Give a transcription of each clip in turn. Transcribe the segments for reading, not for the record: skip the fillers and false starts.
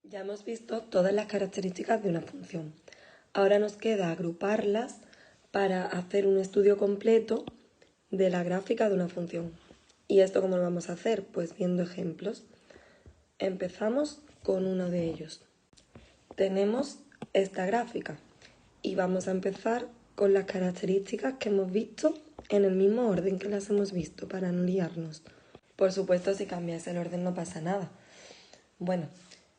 Ya hemos visto todas las características de una función. Ahora nos queda agruparlas para hacer un estudio completo de la gráfica de una función. ¿Y esto cómo lo vamos a hacer? Pues viendo ejemplos. Empezamos con uno de ellos. Tenemos esta gráfica y vamos a empezar con las características que hemos visto en el mismo orden que las hemos visto para no liarnos. Por supuesto, si cambias el orden no pasa nada. Bueno,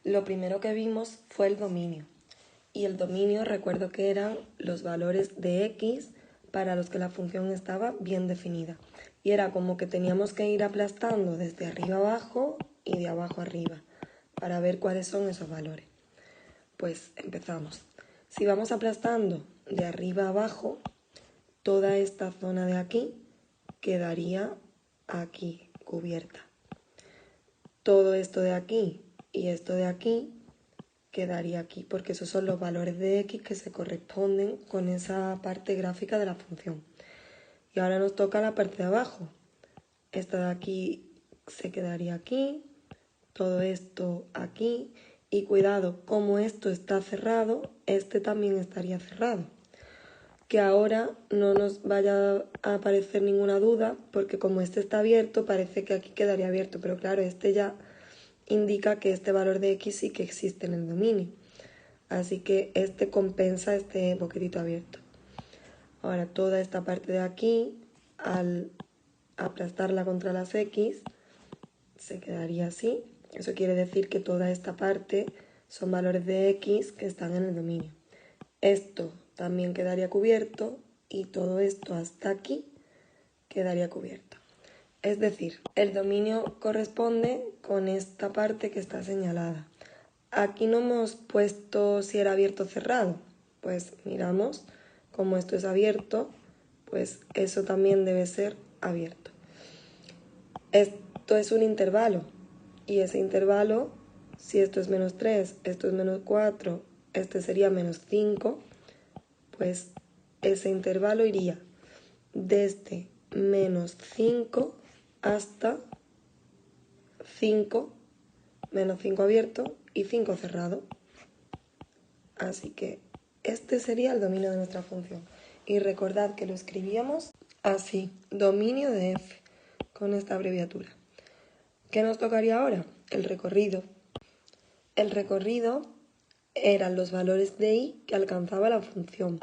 lo primero que vimos fue el dominio. Y el dominio recuerdo que eran los valores de x para los que la función estaba bien definida. Y era como que teníamos que ir aplastando desde arriba abajo y de abajo arriba para ver cuáles son esos valores. Pues empezamos. Si vamos aplastando de arriba abajo, toda esta zona de aquí quedaría aquí cubierta. Todo esto de aquí y esto de aquí quedaría aquí, porque esos son los valores de x que se corresponden con esa parte gráfica de la función. Y ahora nos toca la parte de abajo. Esta de aquí se quedaría aquí, todo esto aquí, y cuidado, como esto está cerrado, este también estaría cerrado. Que ahora no nos vaya a aparecer ninguna duda, porque como este está abierto, parece que aquí quedaría abierto, pero claro, este ya indica que este valor de x sí que existe en el dominio. Así que este compensa este boquetito abierto. Ahora toda esta parte de aquí, al aplastarla contra las x, se quedaría así. Eso quiere decir que toda esta parte son valores de x que están en el dominio. Esto también quedaría cubierto y todo esto hasta aquí quedaría cubierto. Es decir, el dominio corresponde con esta parte que está señalada. Aquí no hemos puesto si era abierto o cerrado. Pues miramos, como esto es abierto, pues eso también debe ser abierto. Esto es un intervalo. Y ese intervalo, si esto es menos 3, esto es menos 4, este sería menos 5, pues ese intervalo iría desde menos 5 hasta 5, menos 5 abierto y 5 cerrado. Así que este sería el dominio de nuestra función. Y recordad que lo escribíamos así, dominio de f, con esta abreviatura. ¿Qué nos tocaría ahora? El recorrido. El recorrido eran los valores de y que alcanzaba la función,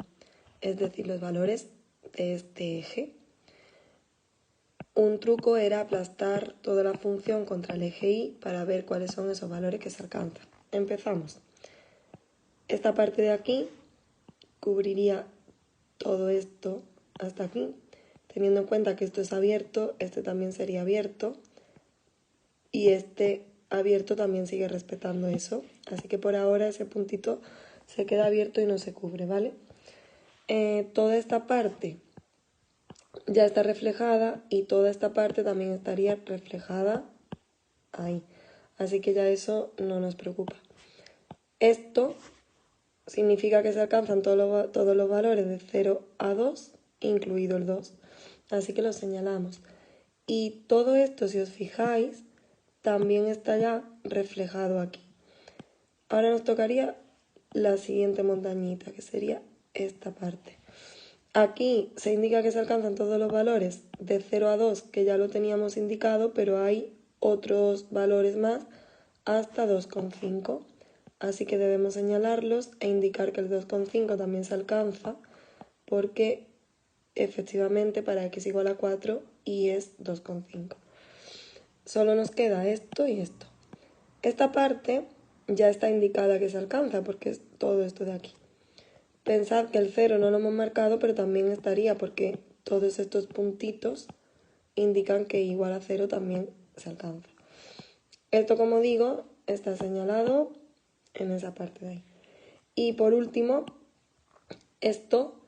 es decir, los valores de este eje. Un truco era aplastar toda la función contra el eje y para ver cuáles son esos valores que se alcanzan. Empezamos. Esta parte de aquí cubriría todo esto hasta aquí, teniendo en cuenta que esto es abierto, este también sería abierto y este abierto también sigue respetando eso. Así que por ahora ese puntito se queda abierto y no se cubre, ¿vale? Toda esta parte ya está reflejada y toda esta parte también estaría reflejada ahí. Así que ya eso no nos preocupa. Esto significa que se alcanzan todos los valores de 0 a 2, incluido el 2. Así que lo señalamos. Y todo esto, si os fijáis, también está ya reflejado aquí. Ahora nos tocaría la siguiente montañita, que sería esta parte. Aquí se indica que se alcanzan todos los valores de 0 a 2, que ya lo teníamos indicado, pero hay otros valores más hasta 2,5. Así que debemos señalarlos e indicar que el 2,5 también se alcanza, porque efectivamente para x igual a 4 y es 2,5. Solo nos queda esto y esto. Esta parte ya está indicada que se alcanza porque es todo esto de aquí. Pensad que el 0 no lo hemos marcado, pero también estaría porque todos estos puntitos indican que igual a 0 también se alcanza. Esto, como digo, está señalado en esa parte de ahí. Y por último, esto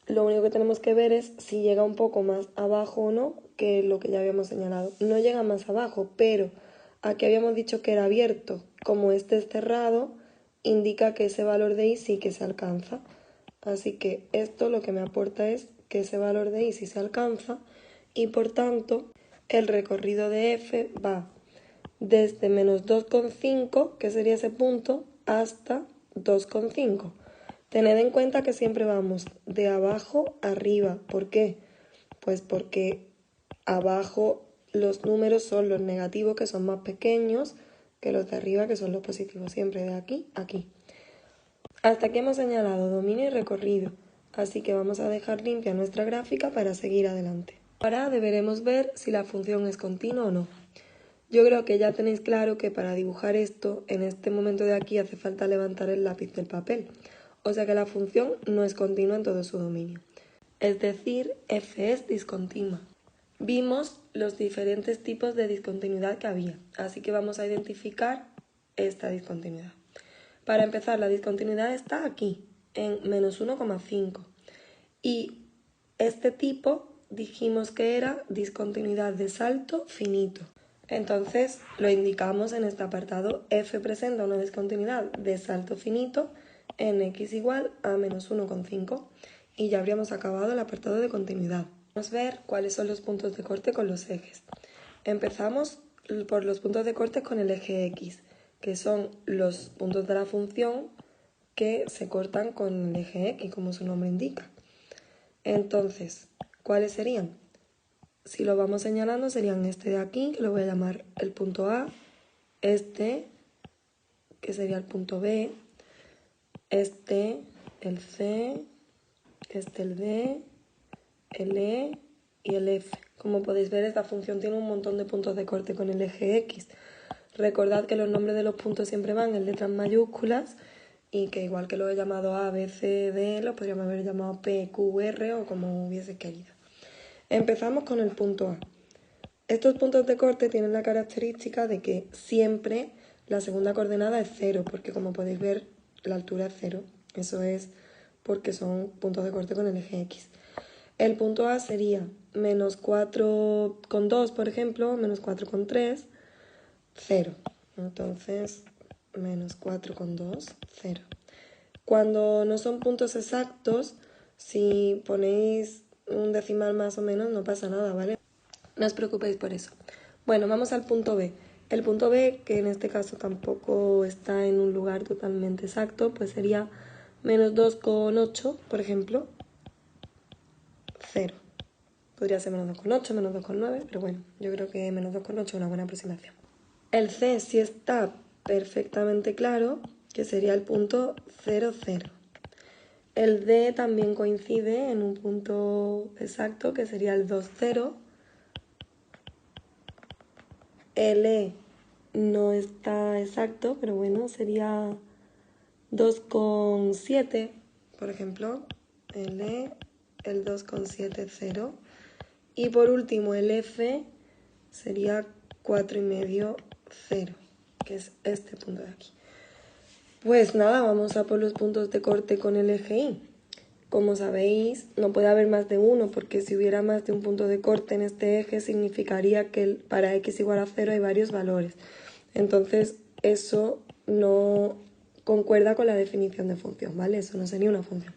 lo único que tenemos que ver es si llega un poco más abajo o no que lo que ya habíamos señalado. No llega más abajo, pero aquí habíamos dicho que era abierto. Como este es cerrado, indica que ese valor de y sí que se alcanza. Así que esto lo que me aporta es que ese valor de y sí se alcanza y por tanto el recorrido de f va desde menos 2,5, que sería ese punto, hasta 2,5. Tened en cuenta que siempre vamos de abajo a arriba. ¿Por qué? Pues porque abajo los números son los negativos, que son más pequeños, que los de arriba, que son los positivos. Siempre de aquí a aquí. Hasta aquí hemos señalado dominio y recorrido. Así que vamos a dejar limpia nuestra gráfica para seguir adelante. Ahora deberemos ver si la función es continua o no. Yo creo que ya tenéis claro que para dibujar esto, en este momento de aquí hace falta levantar el lápiz del papel. O sea que la función no es continua en todo su dominio. Es decir, f es discontinua. Vimos los diferentes tipos de discontinuidad que había, así que vamos a identificar esta discontinuidad. Para empezar, la discontinuidad está aquí, en menos 1,5. Y este tipo dijimos que era discontinuidad de salto finito. Entonces lo indicamos en este apartado. F presenta una discontinuidad de salto finito en x igual a menos 1,5 y ya habríamos acabado el apartado de continuidad. Vamos a ver cuáles son los puntos de corte con los ejes. Empezamos por los puntos de corte con el eje x, que son los puntos de la función que se cortan con el eje x, como su nombre indica. Entonces, ¿cuáles serían? Si lo vamos señalando, serían este de aquí, que lo voy a llamar el punto A, este, que sería el punto B, este, el C, este, el D, el E y el F. Como podéis ver, esta función tiene un montón de puntos de corte con el eje X. Recordad que los nombres de los puntos siempre van en letras mayúsculas y que igual que lo he llamado A, B, C, D, lo podríamos haber llamado P, Q, R o como hubiese querido. Empezamos con el punto A. Estos puntos de corte tienen la característica de que siempre la segunda coordenada es 0, porque como podéis ver, la altura es 0. Eso es porque son puntos de corte con el eje X. El punto A sería menos 4,2, por ejemplo, menos 4,3, 0. Entonces, menos 4,2, 0. Cuando no son puntos exactos, si ponéis un decimal más o menos, no pasa nada, ¿vale? No os preocupéis por eso. Bueno, vamos al punto B. El punto B, que en este caso tampoco está en un lugar totalmente exacto, pues sería menos 2,8, por ejemplo, 0. Podría ser menos 2,8, menos 2,9, pero bueno, yo creo que menos 2,8 es una buena aproximación. El C sí está perfectamente claro, que sería el punto 0, 0. El D también coincide en un punto exacto, que sería el 2, 0. El E no está exacto, pero bueno, sería 2,7, por ejemplo. El E, el 2,7, 0. Y por último, el F sería 4,5, 0, que es este punto de aquí. Pues nada, vamos a por los puntos de corte con el eje Y. Como sabéis, no puede haber más de uno, porque si hubiera más de un punto de corte en este eje, significaría que para x igual a 0 hay varios valores. Entonces, eso no concuerda con la definición de función, ¿vale? Eso no sería una función.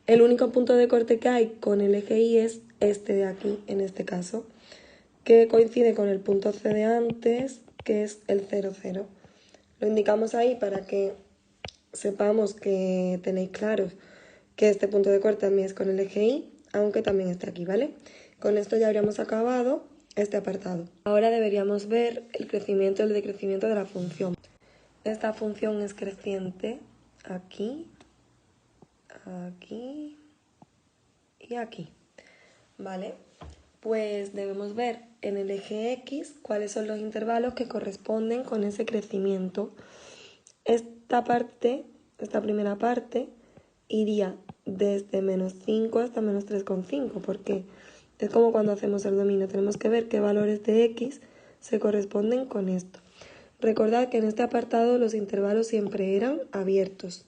El único punto de corte que hay con el eje Y es este de aquí, en este caso, que coincide con el punto C de antes, que es el 0, 0. Lo indicamos ahí para que sepamos que tenéis claro que este punto de corte también es con el eje Y, aunque también esté aquí, ¿vale? Con esto ya habríamos acabado este apartado. Ahora deberíamos ver el crecimiento y el decrecimiento de la función. Esta función es creciente aquí, aquí y aquí, ¿vale? Pues debemos ver en el eje X cuáles son los intervalos que corresponden con ese crecimiento. Esta primera parte, iría desde menos 5 hasta menos 3,5, porque es como cuando hacemos el dominio, tenemos que ver qué valores de x se corresponden con esto. Recordad que en este apartado los intervalos siempre eran abiertos.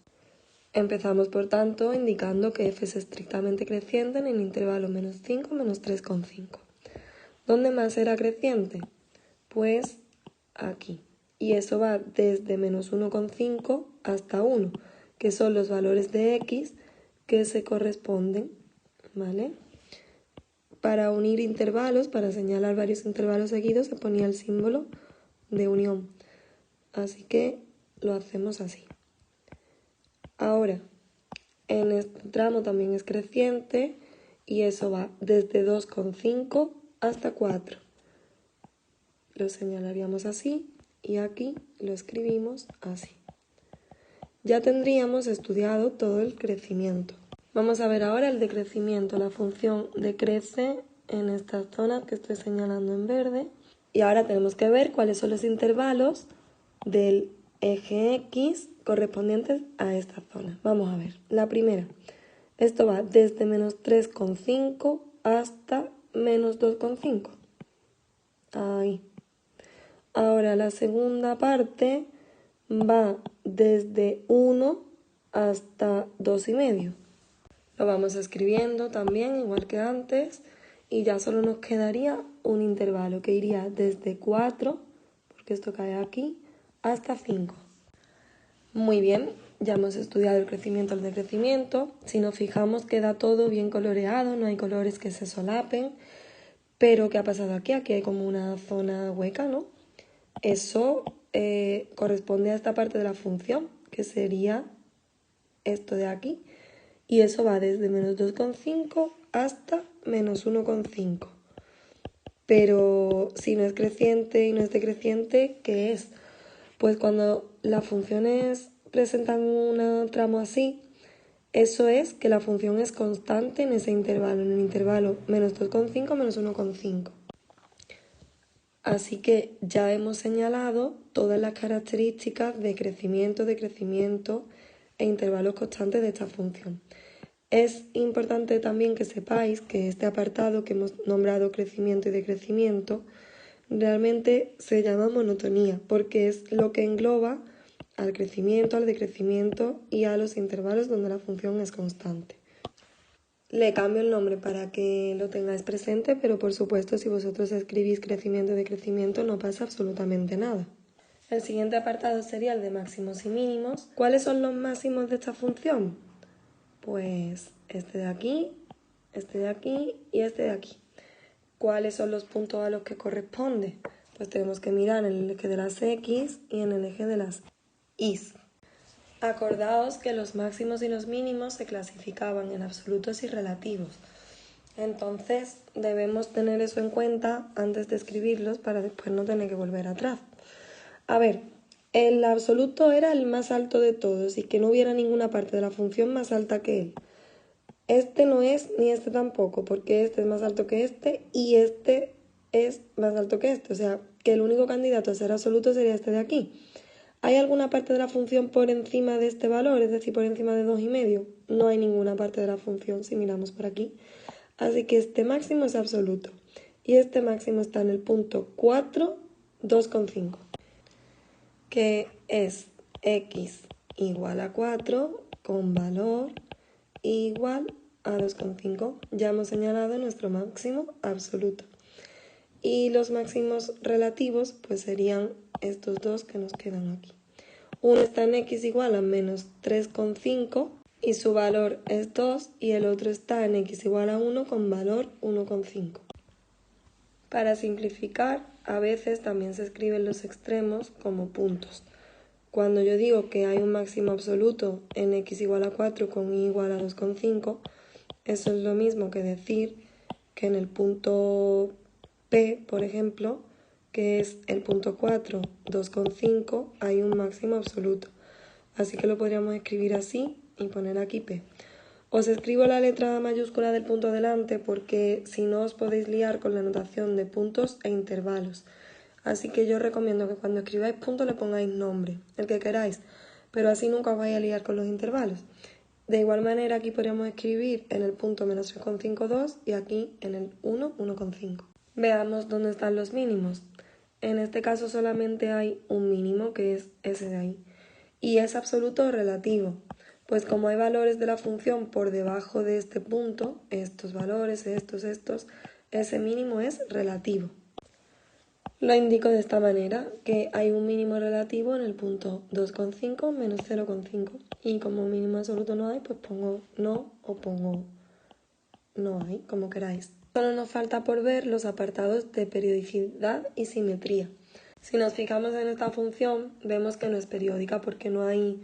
Empezamos, por tanto, indicando que f es estrictamente creciente en el intervalo menos 5, menos 3,5. ¿Dónde más era creciente? Pues aquí. Y eso va desde menos 1,5 hasta 1, que son los valores de x que se corresponden, ¿vale? Para unir intervalos, para señalar varios intervalos seguidos, se ponía el símbolo de unión. Así que lo hacemos así. Ahora, en este tramo también es creciente y eso va desde 2,5 hasta 4. Lo señalaríamos así y aquí lo escribimos así. Ya tendríamos estudiado todo el crecimiento. Vamos a ver ahora el decrecimiento. La función decrece en estas zonas que estoy señalando en verde. Y ahora tenemos que ver cuáles son los intervalos del eje X correspondientes a esta zona. Vamos a ver. La primera. Esto va desde menos 3,5 hasta menos 2,5. Ahí. Ahora la segunda parte va desde 1 hasta 2,5. Lo vamos escribiendo también, igual que antes, y ya solo nos quedaría un intervalo que iría desde 4, porque esto cae aquí, hasta 5. Muy bien, ya hemos estudiado el crecimiento al decrecimiento. Si nos fijamos queda todo bien coloreado, no hay colores que se solapen. Pero ¿qué ha pasado aquí? Aquí hay como una zona hueca, ¿no? Eso corresponde a esta parte de la función, que sería esto de aquí. Y eso va desde menos 2,5 hasta menos 1,5. Pero si no es creciente y no es decreciente, ¿qué es? Pues cuando las funciones presentan un tramo así, eso es que la función es constante en ese intervalo, en el intervalo menos 2,5 menos 1,5. Así que ya hemos señalado todas las características de crecimiento, decrecimiento e intervalos constantes de esta función. Es importante también que sepáis que este apartado que hemos nombrado crecimiento y decrecimiento realmente se llama monotonía porque es lo que engloba al crecimiento, al decrecimiento y a los intervalos donde la función es constante. Le cambio el nombre para que lo tengáis presente, pero por supuesto si vosotros escribís crecimiento y decrecimiento no pasa absolutamente nada. El siguiente apartado sería el de máximos y mínimos. ¿Cuáles son los máximos de esta función? Pues este de aquí y este de aquí. ¿Cuáles son los puntos a los que corresponde? Pues tenemos que mirar en el eje de las X y en el eje de las Y. Acordaos que los máximos y los mínimos se clasificaban en absolutos y relativos. Entonces debemos tener eso en cuenta antes de escribirlos para después no tener que volver atrás. A ver, el absoluto era el más alto de todos y que no hubiera ninguna parte de la función más alta que él. Este no es ni este tampoco, porque este es más alto que este y este es más alto que este. O sea, que el único candidato a ser absoluto sería este de aquí. ¿Hay alguna parte de la función por encima de este valor, es decir, por encima de 2,5? No hay ninguna parte de la función si miramos por aquí. Así que este máximo es absoluto. Y este máximo está en el punto 4, 2,5. Que es x igual a 4 con valor igual a 2,5. Ya hemos señalado nuestro máximo absoluto. Y los máximos relativos pues serían estos dos que nos quedan aquí. Uno está en x igual a menos 3,5 y su valor es 2 y el otro está en x igual a 1 con valor 1,5. Para simplificar, a veces también se escriben los extremos como puntos. Cuando yo digo que hay un máximo absoluto en x igual a 4 con y igual a 2,5, eso es lo mismo que decir que en el punto P, por ejemplo, que es el punto 4, 2,5, hay un máximo absoluto. Así que lo podríamos escribir así y poner aquí P. Os escribo la letra mayúscula del punto delante porque si no os podéis liar con la notación de puntos e intervalos. Así que yo os recomiendo que cuando escribáis punto le pongáis nombre, el que queráis, pero así nunca os vais a liar con los intervalos. De igual manera aquí podríamos escribir en el punto menos 3,5, 2 y aquí en el 1, 1,5. Veamos dónde están los mínimos. En este caso solamente hay un mínimo que es ese de ahí. Y es absoluto o relativo. Pues como hay valores de la función por debajo de este punto, estos valores, estos, ese mínimo es relativo. Lo indico de esta manera, que hay un mínimo relativo en el punto 2,5 menos 0,5. Y como mínimo absoluto no hay, pues pongo no o pongo no hay, como queráis. Solo nos falta por ver los apartados de periodicidad y simetría. Si nos fijamos en esta función, vemos que no es periódica porque no hay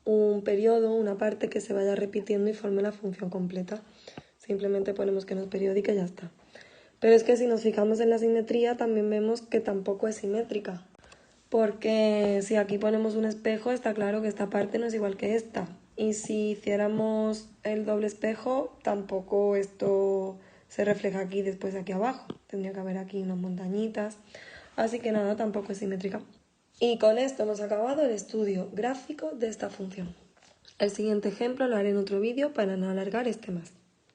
un periodo, una parte que se vaya repitiendo y forme la función completa. Simplemente ponemos que no es periódica y ya está. Pero es que si nos fijamos en la simetría, también vemos que tampoco es simétrica. Porque si aquí ponemos un espejo, está claro que esta parte no es igual que esta. Y si hiciéramos el doble espejo, tampoco esto se refleja aquí después aquí abajo. Tendría que haber aquí unas montañitas. Así que nada, tampoco es simétrica. Y con esto hemos acabado el estudio gráfico de esta función. El siguiente ejemplo lo haré en otro vídeo para no alargar este más.